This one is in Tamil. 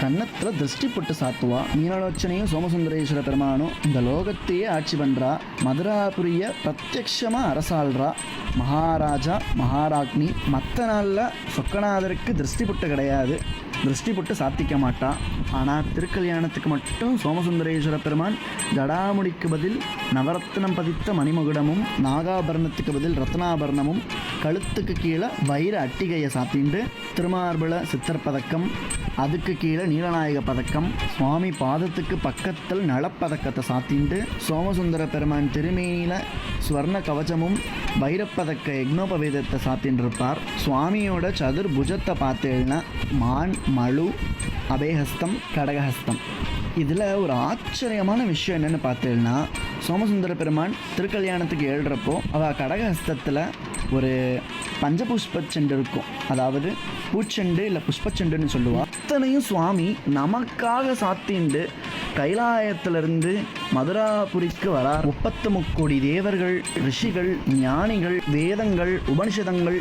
கன்னத்தில் திருஷ்டி போட்டு சாத்துவா. மீனலோச்சனையும் சோமசுந்தரேஸ்வர பெருமானும் இந்த லோகத்தையே ஆட்சி பண்ணுறா. மதுராபுரிய பிரத்யக்ஷமாக அரசாள்றா. மகாராஜா மகாராக்னி. மற்ற நாளில் சொக்கநாதருக்கு திருஷ்டி பொட்டு கிடையாது, திருஷ்டி பொட்டு சாத்திக்க மாட்டான். ஆனால் திருக்கல்யாணத்துக்கு மட்டும் சோமசுந்தரேஸ்வர பெருமான் ஜடாமுடிக்கு பதில் நவரத்னம் பதித்த மணிமகுடமும், நாகாபரணத்துக்கு பதில் ரத்னாபரணமும், கழுத்துக்கு கீழே வைர அட்டிகையை சாத்திண்டு, திருமார்புல சித்தர் பதக்கம், அதுக்கு கீழே நீலநாயக பதக்கம், சுவாமி பாதத்துக்கு பக்கத்தில் நலப்பதக்கத்தை சாத்திண்டு, சோமசுந்தர பெருமான் திருமேனியில் ஸ்வர்ண கவச்சமும் வைரப்பதக்க யக்னோபவேதத்தை சாத்தின்னு இருப்பார். சுவாமியோட சதுர்புஜத்தை பார்த்தேன்னா மான், மழு, அபேஹஸ்தம், கடகஹஸ்தம். இதில் ஒரு ஆச்சரியமான விஷயம் என்னென்னு பார்த்தேன்னா, சோமசுந்தர பெருமான் திருக்கல்யாணத்துக்கு எழுறப்போ அவள் கடகஹஸ்தத்தில் ஒரு பஞ்சபுஷ்ப செண்டு இருக்கும், அதாவது பூச்செண்டு இல்லை புஷ்பச்செண்டுன்னு சொல்லுவாள். அத்தனையும் சுவாமி நமக்காக சாத்திண்டு கைலாயத்திலிருந்து மதுராபுரிக்கு வரார். 33 கோடி தேவர்கள், ரிஷிகள், ஞானிகள், வேதங்கள், உபனிஷதங்கள்